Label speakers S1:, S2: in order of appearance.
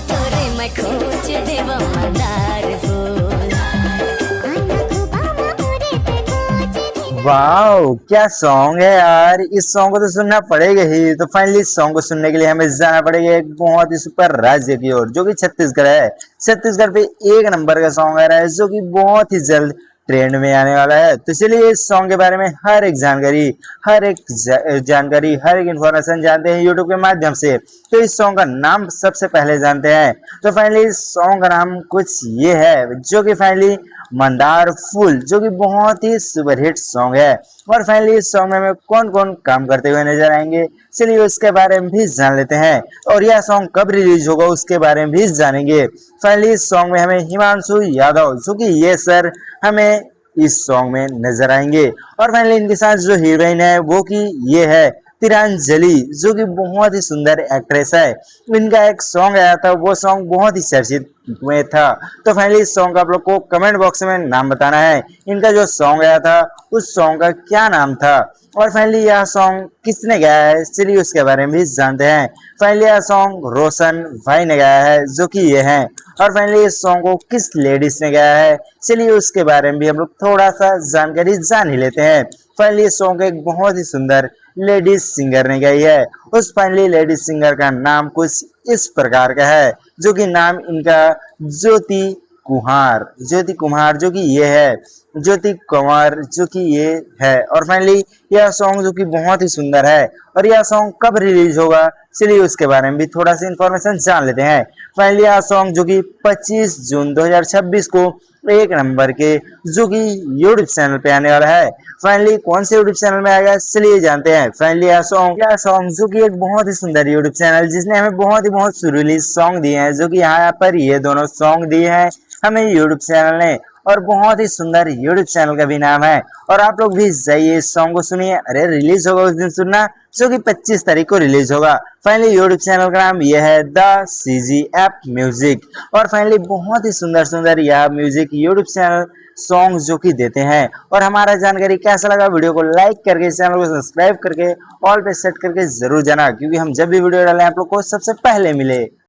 S1: तोरे मैं खोज देव मंदार फूल।
S2: वाओ क्या सॉन्ग है यार, इस सॉन्ग को तो सुनना पड़ेगा ही। तो फाइनली इस सॉन्ग को सुनने के लिए हमें जाना पड़ेगा एक बहुत ही सुपर राज्य की ओर, जो कि छत्तीसगढ़ है। छत्तीसगढ़ पे एक नंबर का सॉन्ग आ रहा है, जो कि बहुत ही जल्द ट्रेंड में आने वाला है। तो चलिए इस सॉन्ग के बारे में हर एक जानकारी, हर एक जानकारी, हर एक इन्फॉर्मेशन जानते हैं यूट्यूब के माध्यम से। तो इस सॉन्ग का नाम सबसे पहले जानते हैं। तो फाइनली इस सॉन्ग का नाम कुछ ये है, जो कि फाइनली मंदार फूल, जो कि बहुत ही सुपरहिट सॉन्ग है। और फाइनली इस सॉन्ग में कौन कौन काम करते हुए नजर आएंगे, चलिए उसके बारे में भी जान लेते हैं। और यह सॉन्ग कब रिलीज होगा उसके बारे में भी जानेंगे। फाइनली इस सॉन्ग में हमें हिमांशु यादव, जो कि ये सर हमें इस सॉन्ग में नजर आएंगे। और फाइनली इनके साथ जो हीरोइन है वो कि ये है तिरंजलि, जो कि बहुत ही सुंदर एक्ट्रेस है। इनका एक सॉन्ग आया था, वो सॉन्ग बहुत ही चर्चित में था। तो फाइनली इस सॉन्ग का आप लोग को कमेंट बॉक्स में नाम बताना है। इनका जो सॉन्ग आया था उस सॉन्ग का क्या नाम था, और फाइनली यह सॉन्ग किसने गाया है, चलिए उसके बारे में भी जानते हैं। फाइनली यह सॉन्ग रोशन भाई ने गाया है, जो कि ये हैं। और फाइनली इस सॉन्ग को किस लेडीज ने गाया है, चलिए उसके बारे में भी हम लोग थोड़ा सा जानकारी जान ही लेते हैं। फाइनली इस सॉन्ग एक बहुत ही सुंदर लेडीज सिंगर ने गाई है। उस फाइनली लेडीज सिंगर का नाम कुछ इस प्रकार का है, जो कि नाम इनका ज्योति कुमार, ज्योति कुमार, जो कि ये है ज्योति कुमार, जो कि ये है। और फाइनली यह सॉन्ग जो कि बहुत ही सुंदर है। और यह सॉन्ग कब रिलीज होगा, चलिए उसके बारे में भी थोड़ा सा इंफॉर्मेशन जान लेते हैं। फाइनली यह सॉन्ग जो कि 25 जून 2026 को एक नंबर के जो कि यूट्यूब चैनल पे आने वाला है। फाइनली कौन से यूट्यूब चैनल में आएगा चलिए जानते हैं। फाइनली यह सॉन्ग जो कि एक बहुत ही सुंदर यूट्यूब चैनल, जिसने हमें बहुत सुरीली सॉन्ग दिए हैं, जो कि यहाँ पर ये दोनों सॉन्ग दिए हैं हमें यूट्यूब चैनल ने। और बहुत ही सुंदर यूट्यूब चैनल का भी नाम है। और आप लोग भी जाइए इस सॉन्ग को सुनिए। अरे रिलीज होगा उस दिन सुनना, जो कि 25 तारीख को रिलीज होगा। फाइनली यूट्यूब चैनल का नाम यह है द सीजी ऐप म्यूजिक। और फाइनली बहुत ही सुंदर यह म्यूजिक यूट्यूब चैनल सॉन्ग जो कि देते हैं। और हमारा जानकारी कैसा लगा, वीडियो को लाइक करके, चैनल को सब्सक्राइब करके, ऑल पे सेट करके जरूर जाना, क्योंकि हम जब भी वीडियो डालें आप लोग को सबसे पहले मिले।